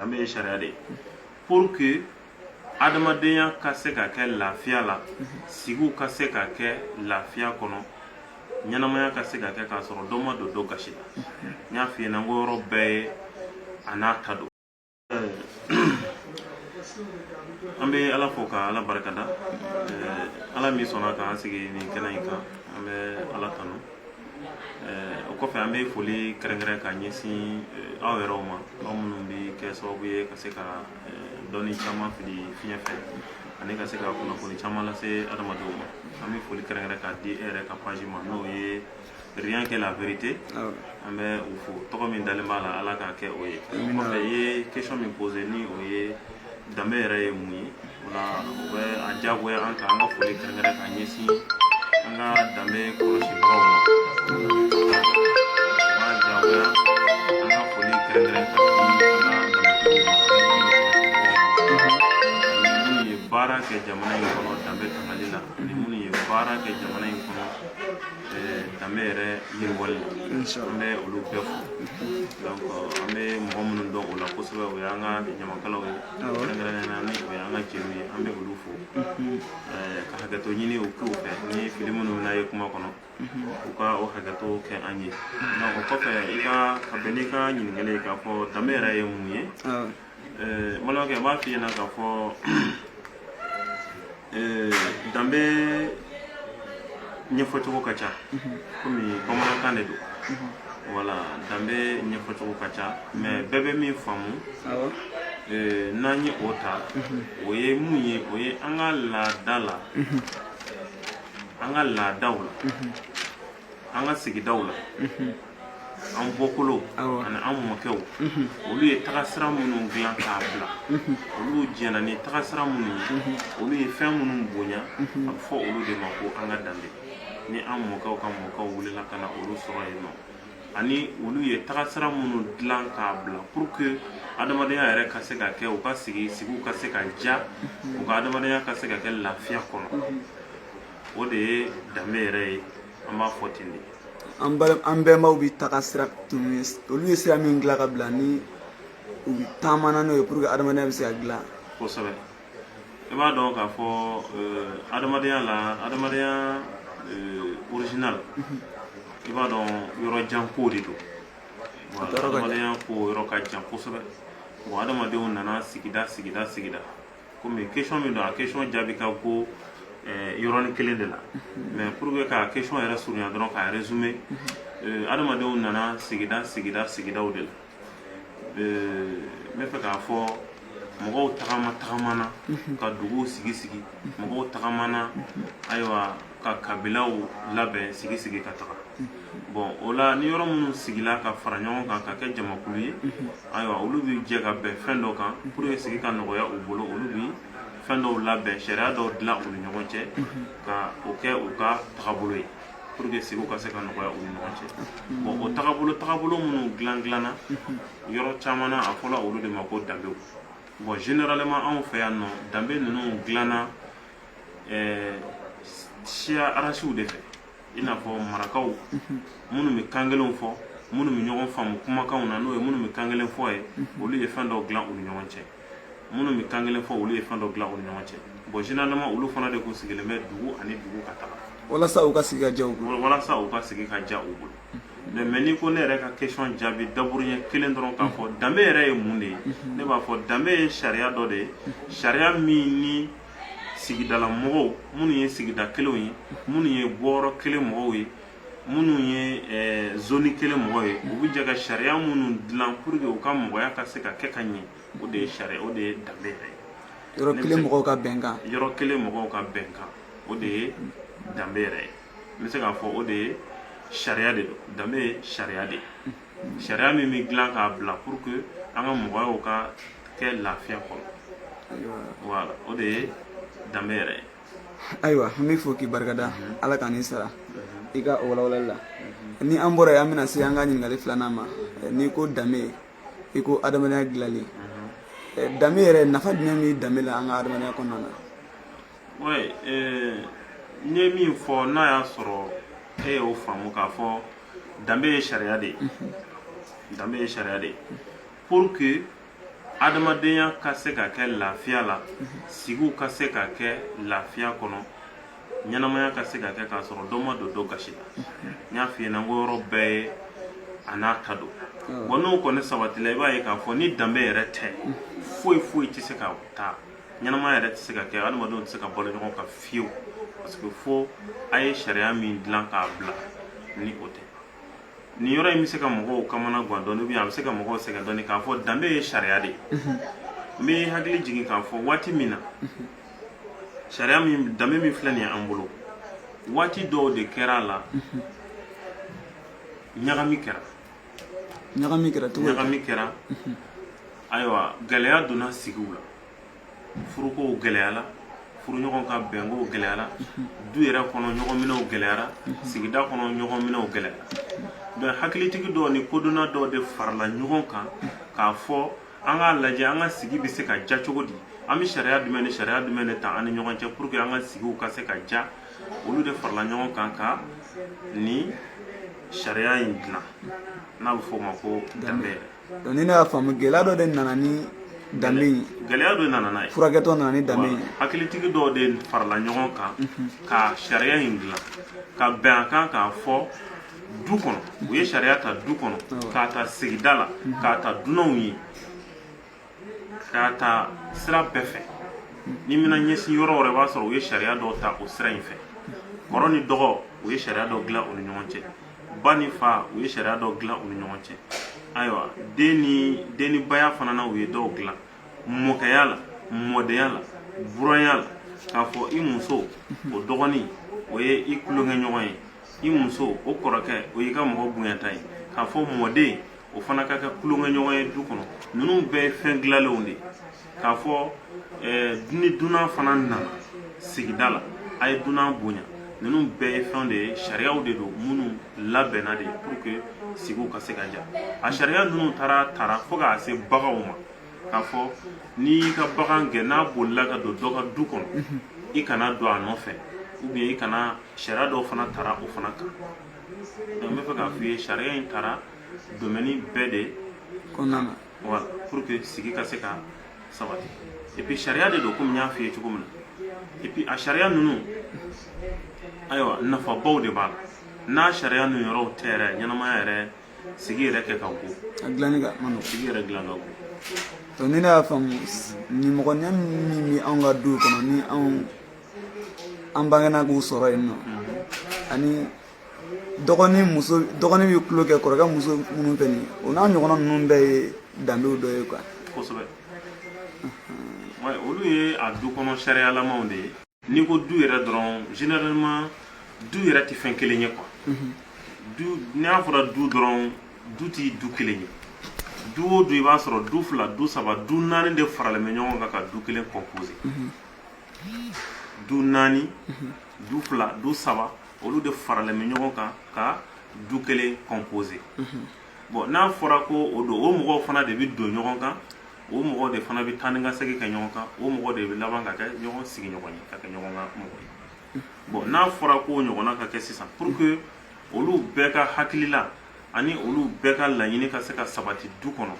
danbe ye sariya de ye pour que adamadenya ka se ka kɛ lafiya la sigiw ka se ka kɛ lafiya kɔnɔ ɲɛnamaya ka se ka kɛ k'a sɔrɔ dɔ ma don dɔ gasi la n y'a f'i ɲɛna n ko yɔrɔ bɛɛ ye a n'a ta don an bɛ ala fo ka ala barikada ala min sɔnna k'an sigi nin kɛnɛ in kan an bɛ ala tanu o kɔfɛ an bɛ foli kɛrɛnkɛrɛn ka ɲɛsin aw yɛrɛw ma aw minnu bɛ kɛ sababu ye ka se ka dɔnni caman fili fiɲɛ fɛ ani ka se ka kunnafoni caman lase adamadenw ma an bɛ foli kɛrɛnkɛrɛn ka di e yɛrɛ ka page ma n'o ye rien que la vérité an bɛ u fo tɔgɔ min dalen b'a la ala k'a kɛ o ye o kɔfɛ i ye question min posé ni o ye danbe yɛrɛ ye mun ye o la o bɛ a diyagoya an kan an ka foli kɛrɛnkɛrɛn ka ɲɛsin an ka danbe kɔlɔsibagaw ma o b'a diyagoya an ka foli kɛrɛnkɛrɛn ka di an ka danbetigiw ma ani minnu ye baara kɛ jamana in kɔnɔ danbe tangali la ani minnu ye baara kɛ jamana in kɔnɔ danbe yɛrɛ yiriwali la an bɛ olu bɛɛ fo donc an bɛ mɔgɔ minnu dɔn o la kosɛbɛ o y'an ka ɲamakalaw ye kɛrɛnkɛrɛnnenya ni o y'an ka jeliw ye an bɛ olu fo ka hakɛto ɲini u k'u fɛ ni fili minnu n'a ye kuma kɔnɔ u ka o hakɛto kɛ an ye donc o kɔfɛ ka bɛn n'i ka ɲininkali ye k'a fɔ danbe yɛrɛ ye mun ye n balimakɛ n b'a f'i ɲɛna k'a fɔ danbe ɲɛfɔcogo ka ca komi bamanankan de don voilà danbe ɲɛfɔcogo ka ca mais bɛɛ bɛ min faamu n'an ye o ta o ye mun ye o ye an ka laada la an ka laadaw la an ka sigidaw la an bɔkolow ani an mɔkɛw olu ye tagasira minnu dilan k'a bila olu jɛna ni tagasira minnu ye olu ye fɛn minnu bonya a bɛ fɔ olu de ma ko an ka danbe ni an mɔkɛw ka mɔkɛw wulila ka na olu sɔrɔ yen nɔ ani olu ye tagasira minnu dilan k'a bila pour que adamadenya yɛrɛ ka se ka kɛ u ka sigiw ka se ka ja u ka adamadenya ka se ka kɛ lafiya kɔnɔ o de ye danbe yɛrɛ ye an b'a fɔ ten de an bɛnbaw bɛ taga sira tun olu ye sira min dilan ka bila ni u bɛ taamana n'o ye pour que adamadenya bɛ se ka dilan kosɛbɛ i b'a dɔn k'a fɔ adamadenya la adamadenya original i b'a dɔn yɔrɔ jan ko de don adamadenya ko yɔrɔ ka jan kosɛbɛ bon adamadenw nana sigida komi question min don a question jaabi ka go yɔrɔnin kelen de la mais pour que ka question yɛrɛ surunya dɔrɔn k'a résumer adamadenw nana sigidaw de la n bɛ fɛ k'a fɔ mɔgɔw tagamana ka duguw sigi mɔgɔw tagamana ayiwa ka kabilaw labɛn sigi ka taga bon o la ni yɔrɔ minnu sigila ka fara ɲɔgɔn kan ka kɛ jamakulu ye ayiwa olu bɛ jɛ ka bɛn fɛn dɔ kan pour que sigi ka nɔgɔya u bolo olu bi fɛn dɔw labɛn sariya dɔw dilan u ni ɲɔgɔn cɛ ka o kɛ u ka tagabolo ye pour que sigiw ka se ka nɔgɔya u ni ɲɔgɔn cɛ bon o tagabolo minnu dilanna yɔrɔ caman na a fɔra olu de ma ko danbew bon généralement anw fɛ yan nɔ danbe ninnu dilanna siya arasiw de fɛ i n'a fɔ marakaw minnu bɛ kan kelenw fɔ minnu bɛ ɲɔgɔn faamu kumakanw na n'o ye minnu bɛ kan kelen fɔ ye olu ye fɛn dɔw dilan u ni ɲɔgɔn cɛ minnu bɛ kan kelen fɔ olu ye fɛn dɔ dilan u ni ɲɔgɔn cɛ bon généralement olu fana de kun sigilen bɛ dugu ani dugu ka taga walasa u ka sigi ka ja u bolo mais n'i ko ne yɛrɛ ka question jaabi daburuɲɛ kelen dɔrɔn k'a fɔ danbe yɛrɛ ye mun de ye ne b'a fɔ danbe ye sariya dɔ de ye sariya min ni sigidala mɔgɔw minnu ye sigida kelenw ye minnu ye bɔyɔrɔ kelen mɔgɔw ye minnu ye zone kelen mɔgɔw ye u bɛ jɛ ka sariya minnu dilan pour que u ka mɔgɔya ka se ka kɛ ka ɲɛ o de ye sariya o de ye danbe yɛrɛ ye yɔrɔ kelen mɔgɔw ka bɛnkan o de ye danbe yɛrɛ ye n bɛ se k'a fɔ o de ye sariya de don danbe ye sariya de ye sariya min bɛ dilan k'a bila pour que an ka mɔgɔyaw ka kɛ lafiya kɔnɔ voilà o de ye danbe yɛrɛ ye ayiwa n bɛ fɔ k'i barikada ala ka n'i sara i ka o walawalali la ni an bɔra yen an bɛna se an ka ɲininkali filanan ma n'i ko danbe i ko adamadenya dilanli danbe yɛrɛ nafa jumɛn bɛ danbe la an ka adamadenya kɔnɔna na oui n ye min fɔ n'a y'a sɔrɔ e y'o faamu k'a fɔ danbe ye sariya de ye pour que adamadenya ka se ka kɛ lafiya la sigiw ka se ka kɛ lafiya kɔnɔ ɲɛnamaya ka se ka kɛ k'a sɔrɔ dɔ ma don dɔ gasi la n y'a f'i ɲɛna n ko yɔrɔ bɛɛ ye a n'a ta don bon n'o kɔni sabatila i b'a ye k'a fɔ ni danbe yɛrɛ tɛ foyi foyi tɛ se ka taa ɲɛnamaya yɛrɛ tɛ se ka kɛ adamadenw tɛ se ka balo ɲɔgɔn kan fiyewu parce que fo a ye sariya min dilan k'a bila ni o tɛ nin yɔrɔ in bɛ se ka mɔgɔw kamana gan dɔɔni ou bien a bɛ se ka mɔgɔw sɛgɛn dɔɔni k'a fɔ danbe ye sariya de ye n bɛ hakili jigin k'a fɔ waati min na sariya min danbe min filɛ nin ye an bolo waati dɔw de kɛra a la ɲagami kɛra ayiwa gɛlɛya donna sigiw la furukow gɛlɛyara furuɲɔgɔn ka bɛnkow gɛlɛyara du yɛrɛ kɔnɔ ɲɔgɔnminɛw gɛlɛyara sigida kɔnɔ ɲɔgɔnminɛw gɛlɛyara donc hakilitigi dɔw ni kodɔnna dɔw de farala ɲɔgɔn kan k'a fɔ an k'a lajɛ an ka sigi bɛ se ka ja cogo di an bɛ sariya jumɛn ni sariya jumɛn de ta an ni ɲɔgɔn cɛ pour que an ka sigiw ka se ka ja olu de farala ɲɔgɔn kan ka ni sariya in dilan n'a bɛ fɔ o ma ko danbe yɛrɛ. donc ni ne y'a faamu gɛlɛya dɔ de nana ni danbe in gɛlɛya dɔ nana n'a ye furakɛtɔ nana ni danbe in hakilitigi dɔw de farala ɲɔgɔn kan ka sariya in dilan ka bɛn a kan k'a fɔ du kɔnɔ u ye sariya ta du kɔnɔ k'a ta sigida la k'a ta dunanw ye k'a ta sira bɛɛ fɛ ni mina ɲɛsin yɔrɔ wɛrɛ b'a sɔrɔ u ye sariya dɔw ta o sira in fɛ kɔrɔ ni dɔgɔ u ye sariya dɔw dilan u ni ɲɔgɔn cɛ ba ni fa u ye sariya dɔw dilan u ni ɲɔgɔn cɛ ayiwa den ni baya fana na u ye dɔw dilan mɔkɛya la mɔdenya la buranya la k'a fɔ i muso o dɔgɔnin o ye i kulonkɛɲɔgɔn ye i muso o kɔrɔkɛ o y'i ka mɔgɔ bonyata ye k'a fɔ mɔden o fana ka kɛ kulonkɛɲɔgɔn ye du kɔnɔ ninnu bɛɛ ye fɛn dilanlenw de k'a fɔ ni dunan fana nana sigida la a ye dunan bonya ninnu bɛɛ ye fɛn de ye sariyaw de don minnu labɛnna de pour que sigiw ka se ka ja a sariya ninnu taara fo k'a se baganw ma k'a fɔ n'i y'i ka bagan gɛn n'a bolila ka don dɔ ka du kɔnɔ i kana don a nɔfɛ ou bien i kana sariya dɔw fana tara o fana kan donc n bɛ fɛ k'a f'i ye sariya in taara domaine bɛɛ de kɔnɔna na voilà pour que sigi ka se ka sabati et puis sariya de don komi n y'a f'i ye cogo min na et puis a sariya ninnu ayiwa nafabaw de b'a la n'a sariya ninnu yɔrɔw tɛ yɛrɛ ɲɛnamaya yɛrɛ sigi yɛrɛ kɛ ka go a dilanni ka ma nɔgɔn sigi yɛrɛ dilan ka go donc ni ne y'a faamu nimɔgɔniya min bɛ anw ka du kɔnɔ ni an bangena k'u sɔrɔ yen nɔ ani dɔgɔnin bɛ tulo kɛ kɔrɔkɛ muso minnu fɛ nin o n'a ɲɔgɔnna ninnu bɛɛ ye danbew dɔ ye quoi kosɛbɛ olu ye a du kɔnɔ sariyalamaw de ye n'i ko du yɛrɛ dɔrɔn généralement du yɛrɛ tɛ fɛn kelen ye quoi n'a fɔra du dɔrɔn du tɛ du kelen ye du o du i b'a sɔrɔ du fila du saba du naani de faralen bɛ ɲɔgɔn kan ka du kelen composer du naani du fila du saba olu de faralen bɛ ɲɔgɔn kan ka du kelen composer bon n'a fɔra ko o don o mɔgɔw fana de bɛ don ɲɔgɔn kan o mɔgɔw de fana bɛ taa ni ka segin kɛ ɲɔgɔn kan o mɔgɔw de bɛ laban ka kɛ ɲɔgɔn sigiɲɔgɔn ye ka kɛ ɲɔgɔn ka mɔgɔ ye bon n'a fɔra ko ɲɔgɔnna ka kɛ sisan pour que olu bɛɛ ka hakili la ani olu bɛɛ ka laɲini ka se ka sabati du kɔnɔ